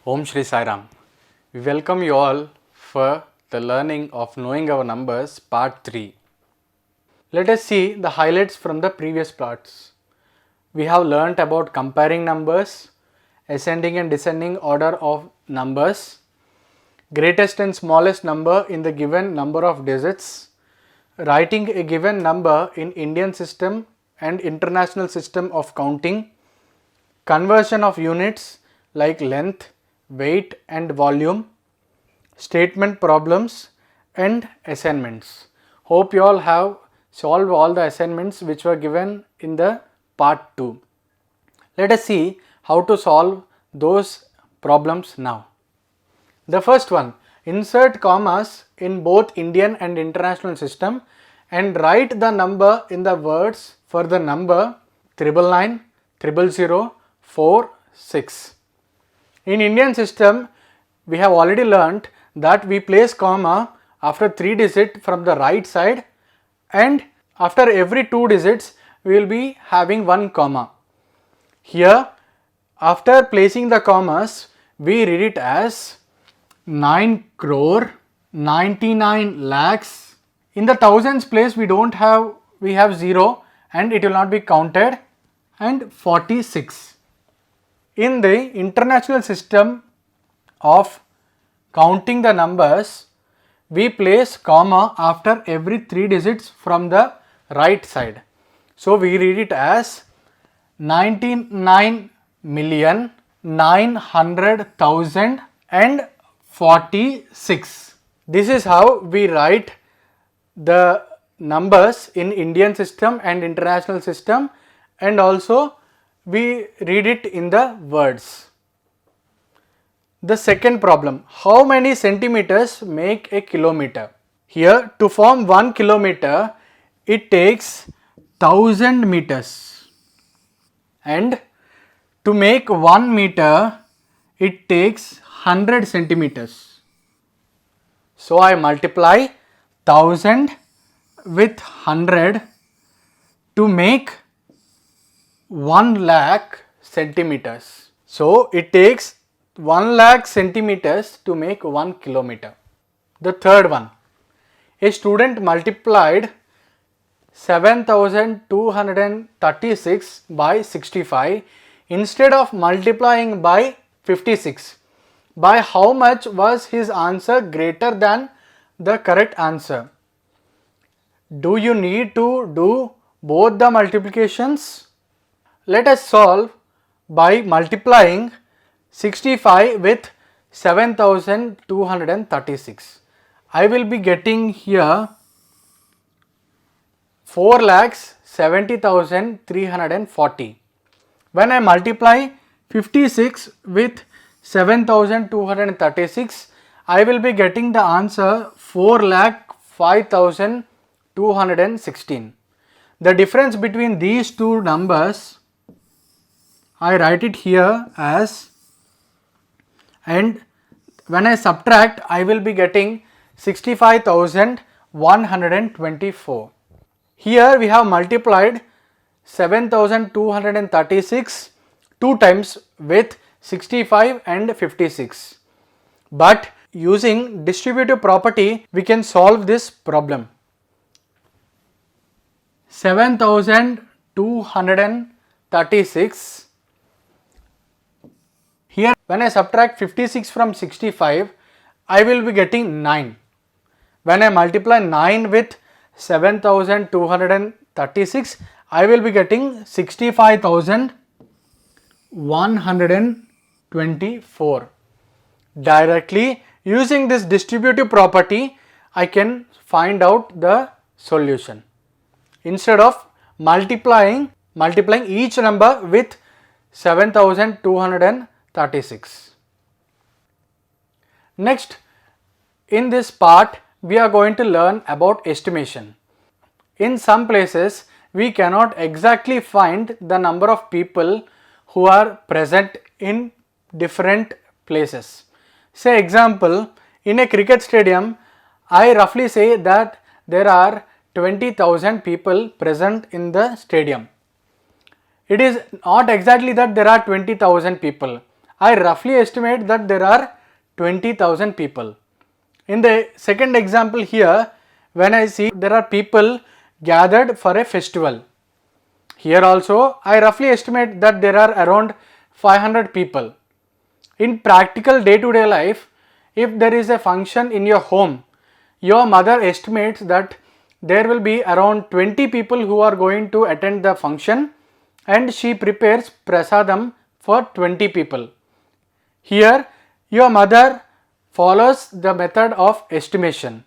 Om Shri Sai Ram. We welcome you all for the learning of Knowing Our Numbers Part 3. Let us see the highlights from the previous parts. We have learnt about comparing numbers, ascending and descending order of numbers, greatest and smallest number in the given number of digits, writing a given number in Indian system and international system of counting, conversion of units like length, weight and volume, statement problems and assignments. Hope you all have solved all the assignments which were given in the part 2. Let us see how to solve those problems now. The first one, insert commas in both Indian and international system and write the number in the words for the number 999, 000, 4, 6. In Indian system, we have already learnt that we place comma after 3 digits from the right side, and after every 2 digits we will be having 1 comma. Here, after placing the commas, we read it as 9 crore 99 lakhs. In the thousands place we have 0 and it will not be counted, and 46. In the international system of counting the numbers, we place comma after every 3 digits from the right side. So we read it as 99,900,046. This is how we write the numbers in Indian system and international system, and also we read it in the words. The second problem, how many centimeters make a kilometer? Here, to form 1 kilometer, it takes 1000 meters, and to make 1 meter, it takes 100 centimeters. So I multiply 1000 with 100 to make 1 lakh centimeters. So it takes 1 lakh centimeters to make 1 kilometer. The third one, a student multiplied 7236 by 65 instead of multiplying by 56. By how much was his answer greater than the correct answer? Do you need to do both the multiplications? Let us solve by multiplying 65 with 7236. I will be getting here 4,70,340. When I multiply 56 with 7236, I will be getting the answer 4,05,216. The difference between these two numbers, I write it here as, and when I subtract, I will be getting 65,124. Here we have multiplied 7236 2 times with 65 and 56. But using distributive property, we can solve this problem. 7236. Here when I subtract 56 from 65, I will be getting 9. When I multiply 9 with 7236, I will be getting 65,124. Directly using this distributive property, I can find out the solution. Instead of multiplying each number with 7236. Next, in this part, we are going to learn about estimation. In some places, we cannot exactly find the number of people who are present in different places. Say example, in a cricket stadium, I roughly say that there are 20,000 people present in the stadium. It is not exactly that there are 20,000 people. I roughly estimate that there are 20,000 people. In the second example here, when I see there are people gathered for a festival, here also I roughly estimate that there are around 500 people. In practical day-to-day life, if there is a function in your home, your mother estimates that there will be around 20 people who are going to attend the function, and she prepares prasadam for 20 people. Here your mother follows the method of estimation.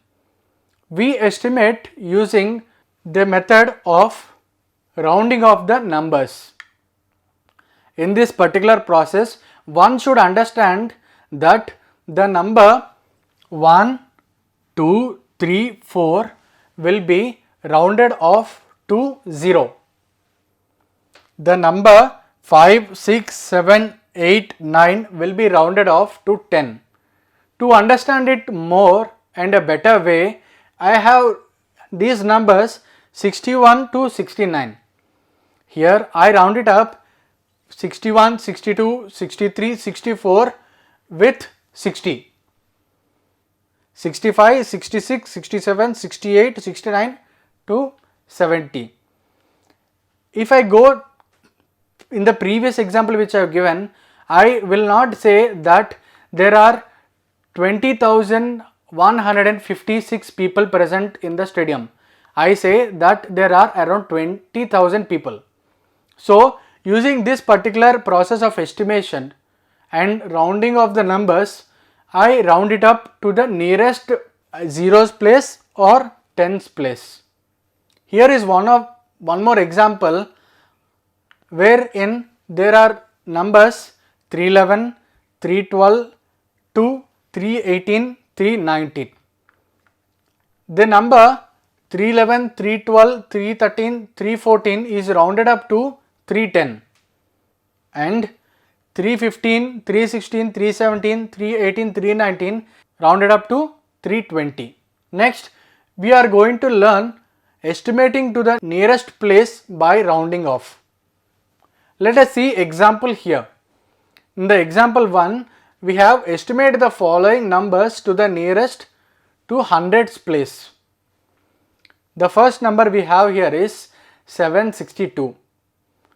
We estimate using the method of rounding off the numbers. In this particular process, one should understand that the number 1, 2, 3, 4 will be rounded off to 0. The number 5, 6, 7, 8, 9 will be rounded off to 10. To understand it more and a better way, I have these numbers 61 to 69. Here I round it up 61, 62, 63, 64 with 60. 65, 66, 67, 68, 69 to 70. If I go in the previous example which I have given, I will not say that there are 20,156 people present in the stadium. I say that there are around 20,000 people. So, using this particular process of estimation and rounding of the numbers, I round it up to the nearest zeros place or tens place. Here is one more example wherein there are numbers 311, 312 to 318, 319. The number 311, 312, 313, 314 is rounded up to 310, and 315, 316, 317, 318, 319 rounded up to 320. Next, we are going to learn estimating to the nearest place by rounding off. Let us see example here. In the example 1, we have estimated the following numbers to the nearest to hundreds place. The first number we have here is 762.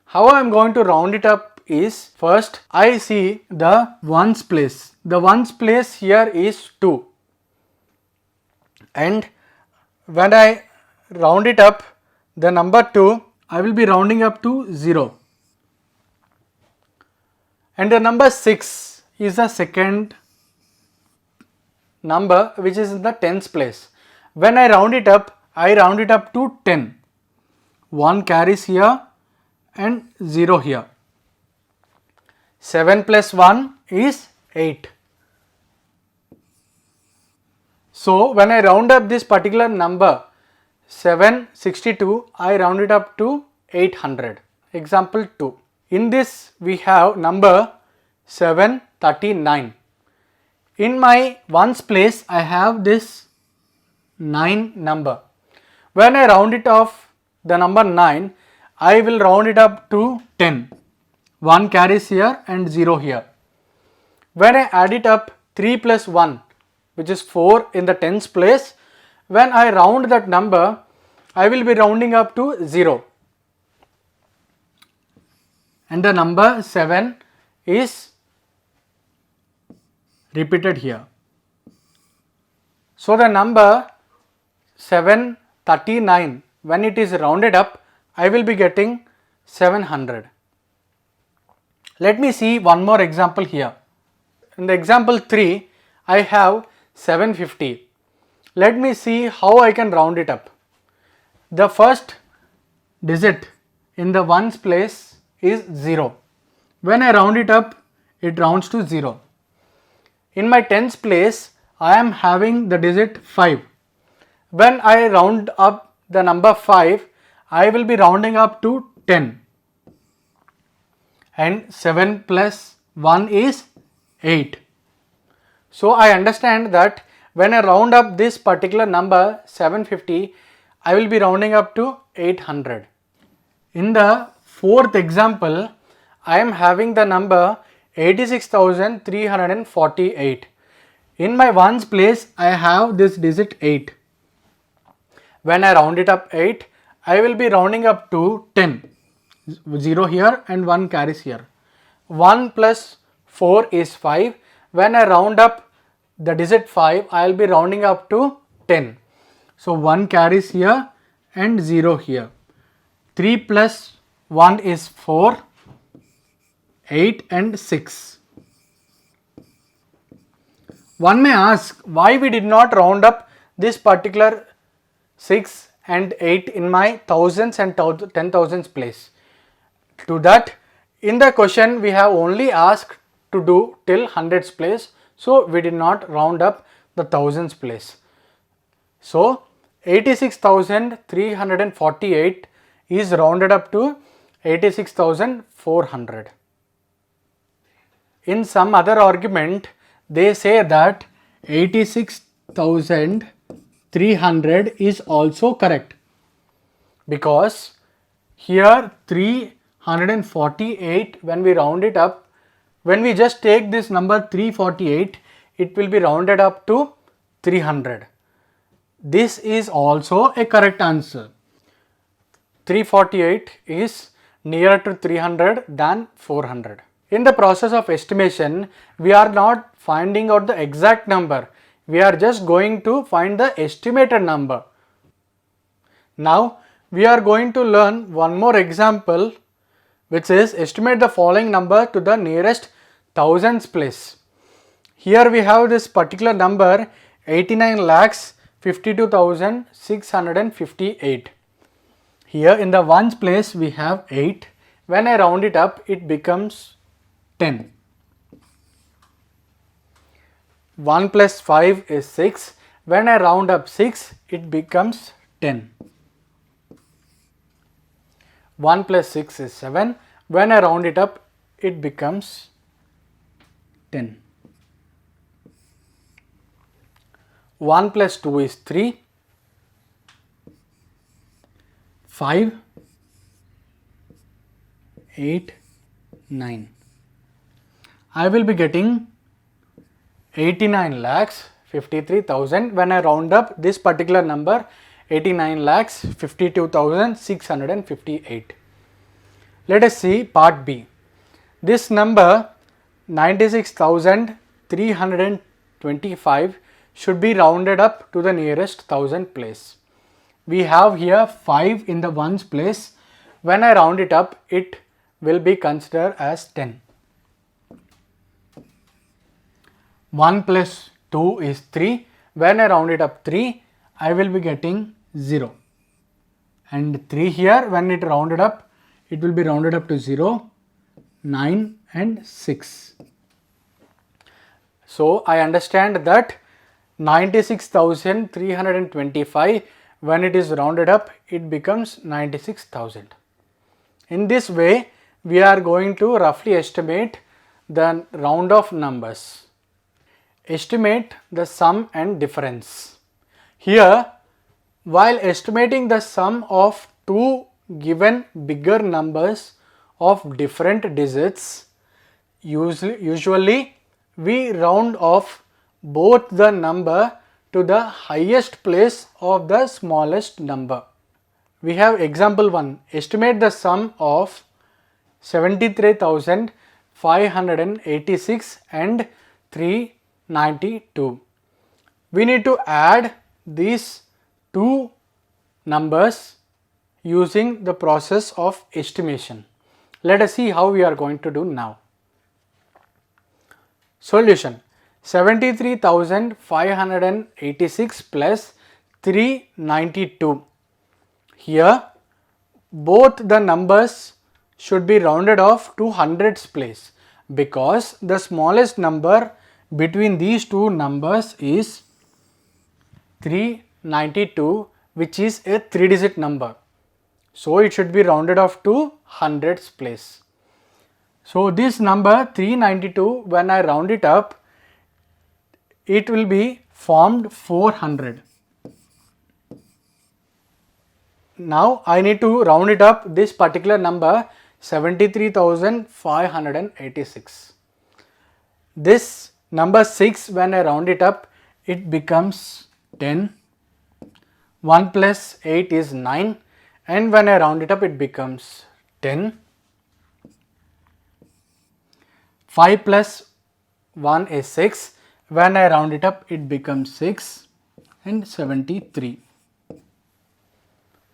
How I am going to round it up is, first I see the ones place. The ones place here is 2, and when I round it up the number 2, I will be rounding up to 0, and the number 6 is the second number which is in the tens place. When I round it up to 10. 1 carries here and 0 here. 7 plus 1 is 8. So, when I round up this particular number 762, I round it up to 800. Example 2. In this we have number 739. In my ones place I have this 9 number. When I round it off the number 9, I will round it up to 10. 1 carries here and 0 here. When I add it up, 3 plus 1, which is 4 in the tens place, when I round that number, I will be rounding up to 0. And the number 7 is repeated here. So, the number 739, when it is rounded up, I will be getting 700. Let me see one more example here. In the example 3, I have 750. Let me see how I can round it up. The first digit in the ones place is 0. When I round it up, it rounds to 0. In my tens place, I am having the digit 5. When I round up the number 5, I will be rounding up to 10. And 7 plus 1 is 8. So, I understand that when I round up this particular number 750, I will be rounding up to 800. In the fourth example, I am having the number 86,348. In my ones place, I have this digit 8. When I round it up 8, I will be rounding up to 10. 0 here and 1 carries here. 1 plus 4 is 5. When I round up the digit 5, I will be rounding up to 10. So 1 carries here and 0 here. 3 plus 1 is 4, 8 and 6. One may ask why we did not round up this particular 6 and 8 in my thousands and 10,000s place. To that, in the question we have only asked to do till hundreds place, so we did not round up the thousands place. So 86,348 is rounded up to 86,400. In some other argument, they say that 86,300 is also correct, because here 348, when we round it up, when we just take this number 348, it will be rounded up to 300. This is also a correct answer. 348 is nearer to 300 than 400. In the process of estimation, we are not finding out the exact number. We are just going to find the estimated number. Now, we are going to learn one more example, which is estimate the following number to the nearest thousands place. Here we have this particular number 89,52,658. Here in the ones place we have 8. When I round it up, it becomes 10. 1 plus 5 is 6. When I round up 6, it becomes 10. 1 plus 6 is 7. When I round it up, it becomes 10. 1 plus 2 is 3. 5, 8, 9. I will be getting 89,53,000 when I round up this particular number 89,52,658. Let us see part B. This number 96,325 should be rounded up to the nearest thousand place. We have here 5 in the ones place. When I round it up, it will be considered as 10. 1 plus 2 is 3. When I round it up 3, I will be getting 0. And 3 here, when it rounded up, it will be rounded up to 0, 9 and 6. So I understand that 96,325, when it is rounded up, it becomes 96,000. In this way, we are going to roughly estimate the round off numbers. Estimate the sum and difference. Here, while estimating the sum of two given bigger numbers of different digits, usually we round off both the number to the highest place of the smallest number. We have example 1. Estimate the sum of 73,586 and 392. We need to add these two numbers using the process of estimation. Let us see how we are going to do now. Solution: 73,586 plus 392. Here both the numbers should be rounded off to hundreds place, because the smallest number between these two numbers is 392, which is a 3-digit number. So it should be rounded off to hundreds place. So this number 392, when I round it up, it will be formed 400. Now I need to round it up this particular number 73,586. This number 6, when I round it up, it becomes 10. 1 plus 8 is 9, and when I round it up, it becomes 10. 5 plus 1 is 6. When I round it up, it becomes 6 and 73.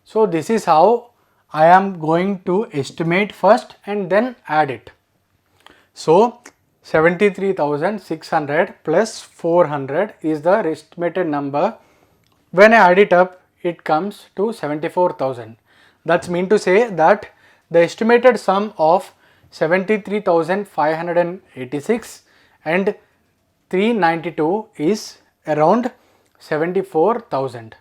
So this is how I am going to estimate first and then add it. So 73,600 plus 400 is the estimated number. When I add it up, it comes to 74,000. That's mean to say that the estimated sum of 73,586 and 392 is around 74,000.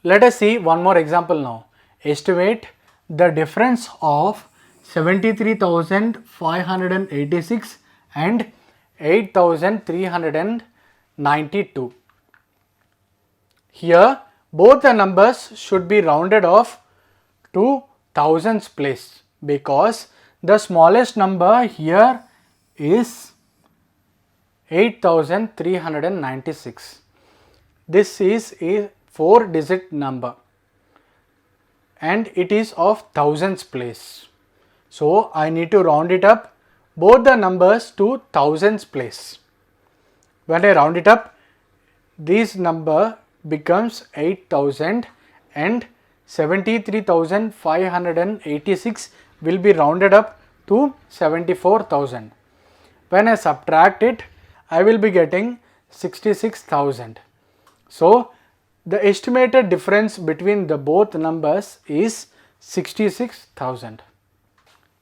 Let us see one more example now. Estimate the difference of 73,586 and 8,392. Here both the numbers should be rounded off to thousands place because the smallest number here is 8,396. This is a 4-digit number and it is of thousands place. So I need to round it up both the numbers to thousands place. When I round it up, this number becomes 8,000 and 73,586 will be rounded up to 74,000. When I subtract it, I will be getting 66,000. So the estimated difference between the both numbers is 66,000.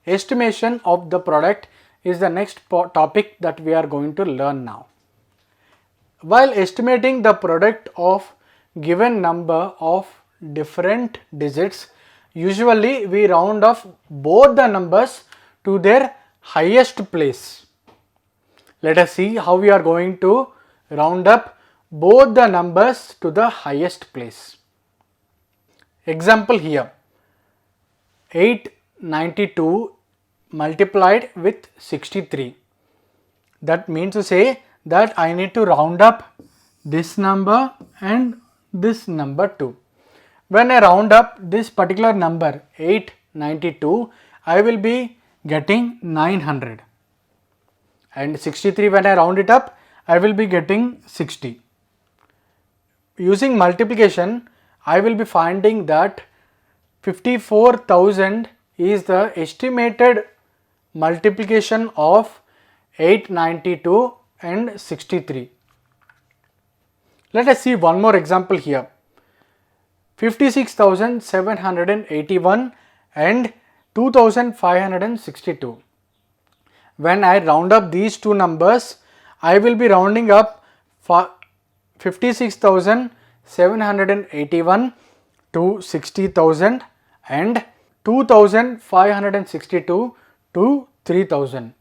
Estimation of the product is the next topic that we are going to learn now. While estimating the product of given number of different digits, usually we round off both the numbers to their highest place. Let us see how we are going to round up both the numbers to the highest place. Example here, 892 multiplied with 63. That means to say that I need to round up this number and this number too. When I round up this particular number 892, I will be getting 900, and 63 when I round it up, I will be getting 60. Using multiplication, I will be finding that 54,000 is the estimated multiplication of 892 and 63. Let us see one more example here. 56,781 and 2,562. When I round up these two numbers, I will be rounding up 56,781 to 60,000 and 2,562 to 3,000.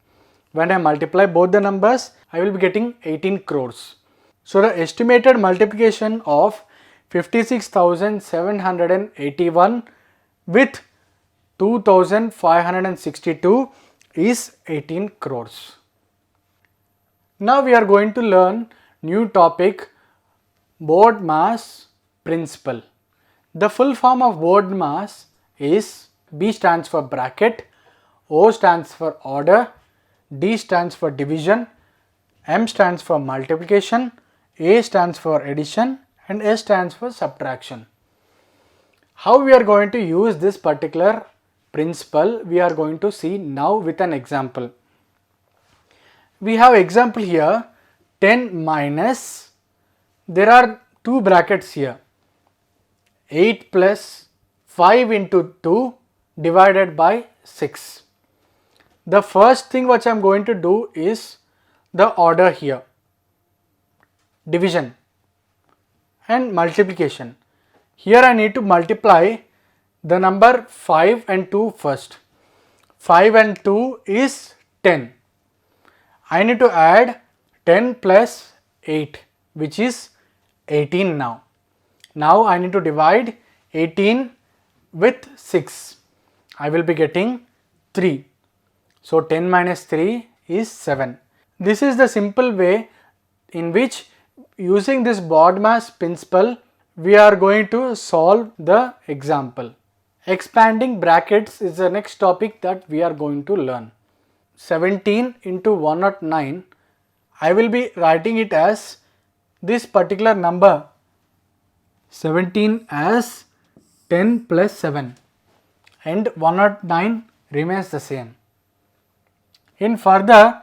When I multiply both the numbers, I will be getting 18 crores. So the estimated multiplication of 56,781 with 2,562 is 18 crores. Now we are going to learn new topic, BODMAS principle. The full form of BODMAS is B stands for bracket, O stands for order, D stands for division, M stands for multiplication, A stands for addition, and S stands for subtraction. How we are going to use this particular principle, we are going to see now with an example. We have example here, 10 minus, there are two brackets here, 8 plus 5 into 2 divided by 6. The first thing which I am going to do is the order here, division and multiplication. Here I need to multiply the number 5 and 2 first. 5 and 2 is 10. I need to add 10 plus 8, which is 18 now. Now I need to divide 18 with 6. I will be getting 3. So 10 minus 3 is 7. This is the simple way in which, using this BODMAS principle, we are going to solve the example. Expanding brackets is the next topic that we are going to learn. 17 into 109, I will be writing it as this particular number 17 as 10 plus 7 and 109 remains the same. In further,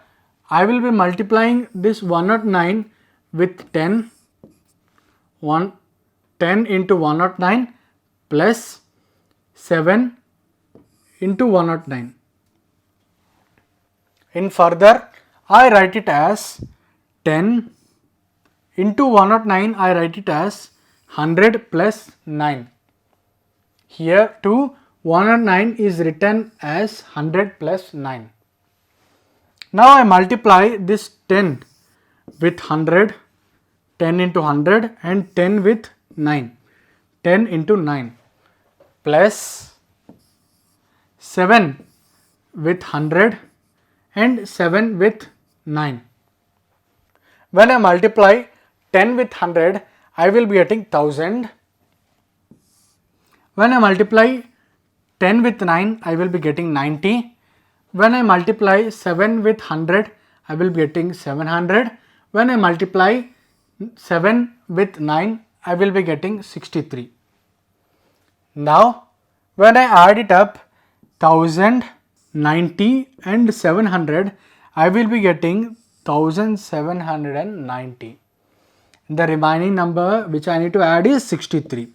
I will be multiplying this 109 with 10, 10 into 109 plus 7 into 109. In further, I write it as 10 into 109, I write it as 100 plus 9. Here too 109 is written as 100 plus 9. Now I multiply this 10 with 100, 10 into 100 and 10 with 9, 10 into 9 plus 7 with 100 and 7 with 9. When I multiply 10 with 100, I will be getting 1000. When I multiply 10 with 9, I will be getting 90. When I multiply 7 with 100, I will be getting 700. When I multiply 7 with 9, I will be getting 63. Now, when I add it up, 1000, 90 and 700, I will be getting 1790. The remaining number which I need to add is 63.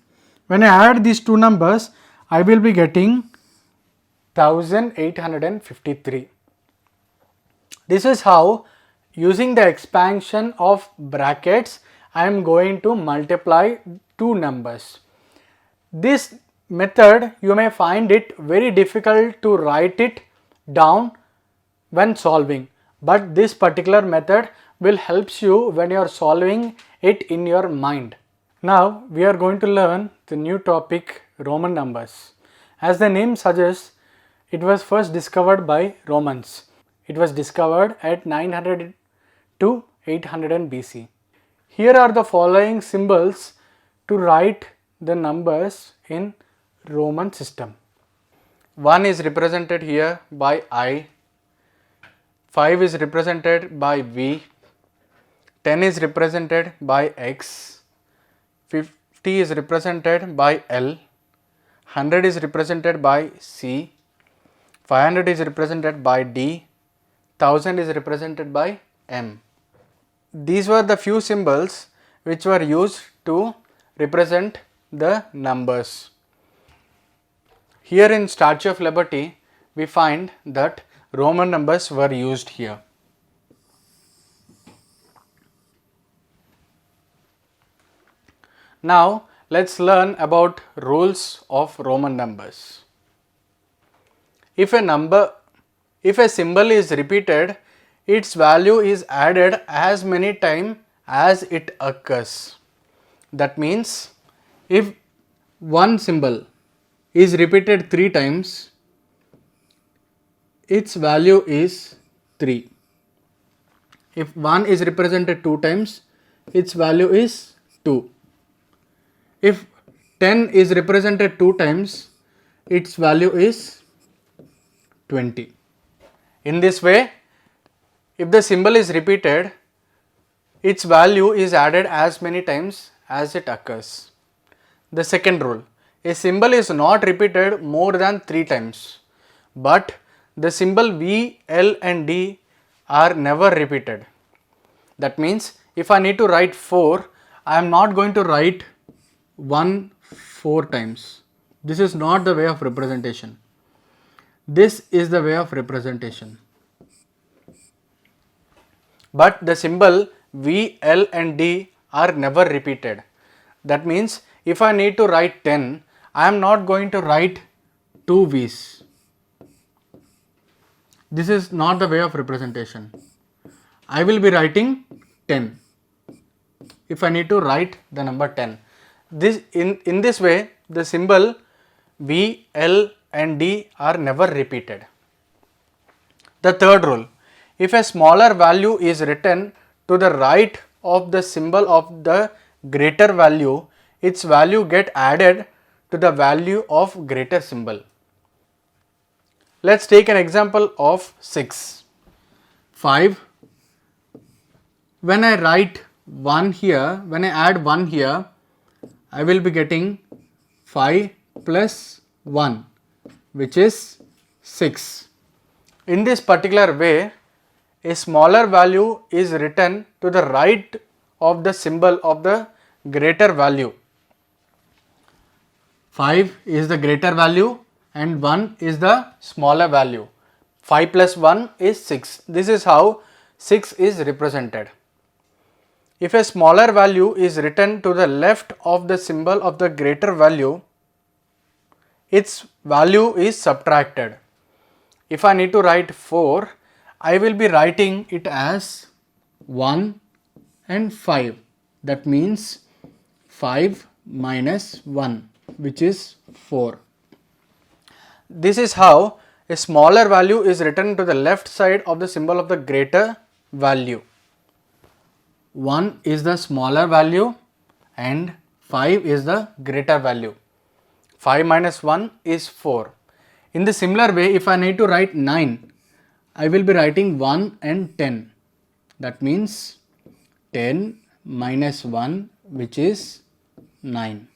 When I add these two numbers, I will be getting 1853. This is how, using the expansion of brackets, I am going to multiply two numbers. This method, you may find it very difficult to write it down when solving, but this particular method will help you when you are solving it in your mind. Now we are going to learn the new topic, Roman numbers. As the name suggests, it was first discovered by Romans. It was discovered at 900 to 800 BC. Here are the following symbols to write the numbers in Roman system. 1 is represented here by I, 5 is represented by V, 10 is represented by X, 50 is represented by L, 100 is represented by C, 500 is represented by D, 1000 is represented by M. These were the few symbols which were used to represent the numbers. Here in Statue of Liberty, we find that Roman numbers were used here. Now let's learn about rules of Roman numbers. If a symbol is repeated, its value is added as many times as it occurs. That means if one symbol is repeated 3 times, its value is 3. If 1 is represented 2 times, its value is 2. If 10 is represented 2 times, its value is 20. In this way, if the symbol is repeated, its value is added as many times as it occurs. The second rule, a symbol is not repeated more than 3 times, but the symbol V, L and D are never repeated. That means if I need to write 4, I am not going to write 1 4 times. This is not the way of representation. This is the way of representation. But the symbol V, L and D are never repeated. That means if I need to write 10, I am not going to write 2 V's. This is not the way of representation. I will be writing 10 if I need to write the number 10. In this way, the symbol V, L and D are never repeated. The third rule, if a smaller value is written to the right of the symbol of the greater value, its value get added to the value of greater symbol. Let's take an example of 6. 5. When I write 1 here, when I add 1 here, I will be getting 5 plus 1, which is 6. In this particular way, a smaller value is written to the right of the symbol of the greater value. 5 is the greater value and 1 is the smaller value. 5 plus 1 is 6. This is how 6 is represented. If a smaller value is written to the left of the symbol of the greater value, its value is subtracted. If I need to write 4, I will be writing it as 1 and 5. That means 5 minus 1, which is 4. This is how a smaller value is written to the left side of the symbol of the greater value. 1 is the smaller value and 5 is the greater value. 5 minus 1 is 4. In the similar way, if I need to write 9, I will be writing 1 and 10. That means 10 minus 1, which is 9.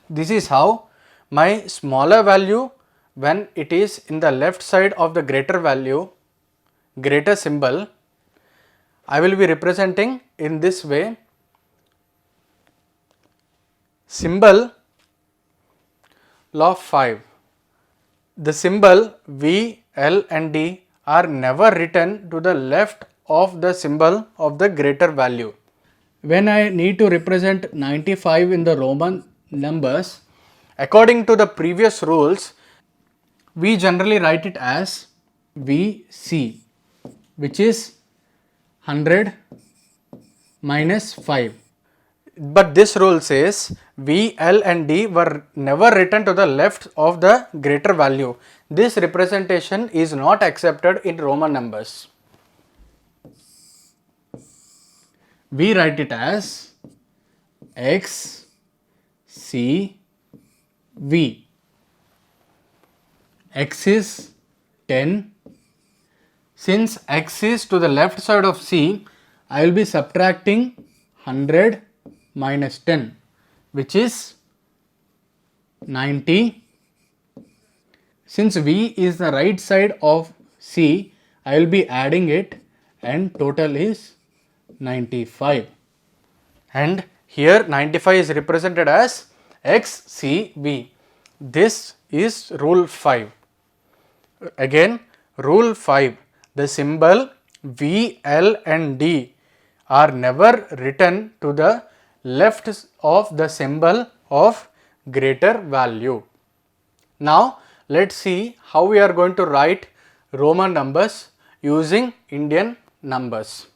This is how my smaller value, when it is in the left side of the greater value, greater symbol, I will be representing in this way. Symbol law of 5. The symbol V, L and D are never written to the left of the symbol of the greater value. When I need to represent 95 in the Roman numbers, according to the previous rules, we generally write it as VC, which is 100 minus 5. But this rule says V, L and D were never written to the left of the greater value. This representation is not accepted in Roman numbers. We write it as X, C, V. X is 10. Since X is to the left side of C, I will be subtracting 100 minus 10, which is 90. Since V is the right side of C, I will be adding it and total is 95. And here 95 is represented as XCV. This is rule 5. Again, rule 5. The symbol V, L and D are never written to the left of the symbol of greater value. Now, let's see how we are going to write Roman numbers using Indian numbers.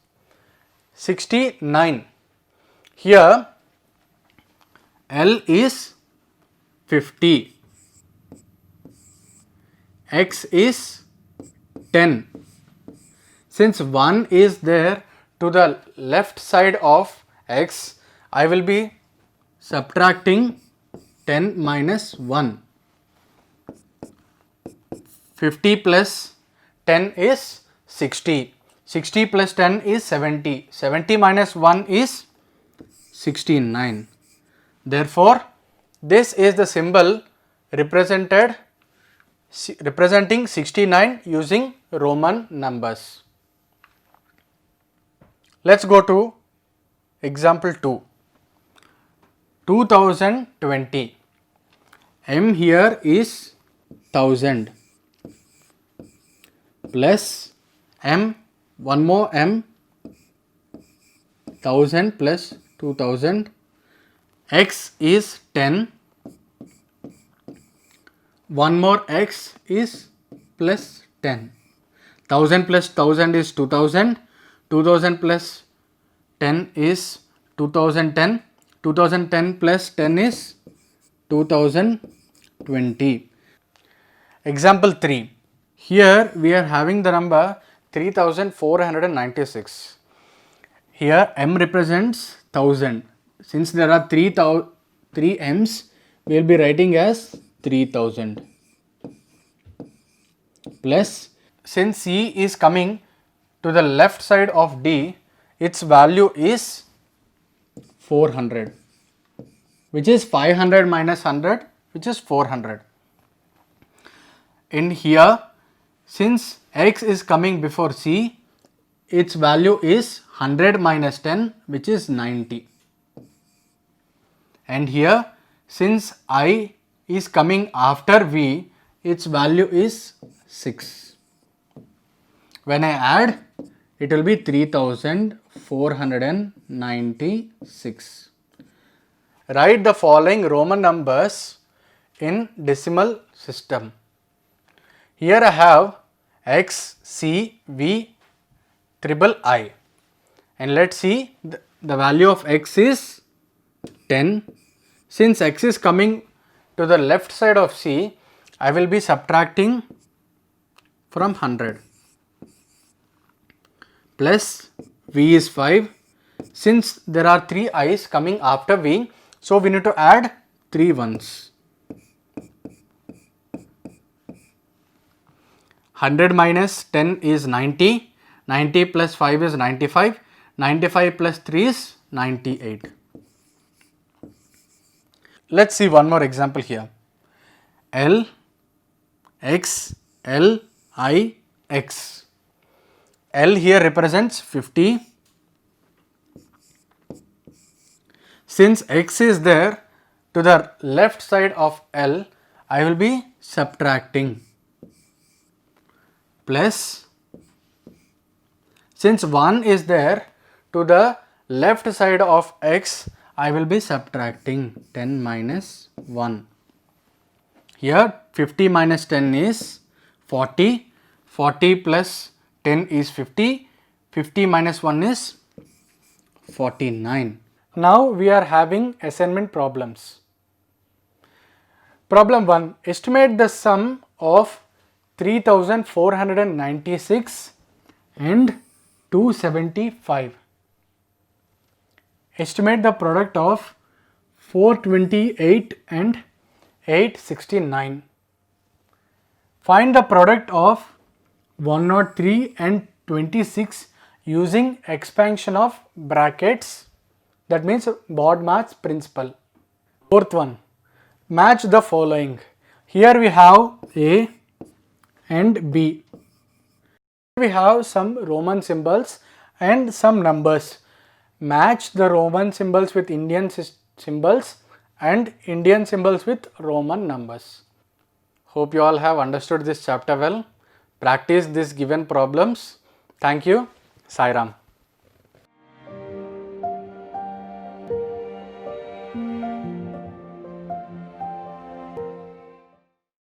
69. Here, L is 50. X is 10. Since 1 is there to the left side of X, I will be subtracting 10 minus 1. 50 plus 10 is 60. 60 plus 10 is 70. 70 minus 1 is 69. Therefore, this is the symbol representing 69 using Roman numbers. Let's go to example 2. 2020. M here is 1000 plus M, one more M, 1000 plus 2000. X is 10. One more X is plus 10. 1000 plus 1000 is 2000. 2000 plus 10 is 2010. 2010 plus 10 is 2020. Example 3. Here we are having the number 3496. Here m represents 1000. Since there are 3 m's, we will be writing as 3000. Plus, since C is coming to the left side of D, its value is 400, which is 500 minus 100, which is 400. And here, since X is coming before C, its value is 100 minus 10, which is 90. And here, since I is coming after V, its value is 6. When I add, it will be 3496. Write the following Roman numbers in decimal system. Here I have X, C, V, triple I, and let's see the value of X is 10. Since X is coming to the left side of C, I will be subtracting from 100. Plus V is 5. Since there are 3 I's coming after V, so we need to add 3 ones. 100 minus 10 is 90. 90 plus 5 is 95. 95 plus 3 is 98. Let's see one more example here. L, X, L, I, X. L here represents 50. Since X is there to the left side of L, I will be subtracting. Plus, since 1 is there to the left side of X, I will be subtracting 10 minus 1. Here 50 minus 10 is 40. 40 plus 10 is 50. 50 minus 1 is 49. Now we are having assignment problems. Problem 1. Estimate the sum of 3496 and 275. Estimate the product of 428 and 869. Find the product of 103 and 26 using expansion of brackets, that means BODMAS principle. Fourth one, match the following. Here we have A and B. We have some Roman symbols and some numbers. Match the Roman symbols with Indian symbols and Indian symbols with Roman numbers. Hope you all have understood this chapter well. Practice these given problems. Thank you. Sai Ram.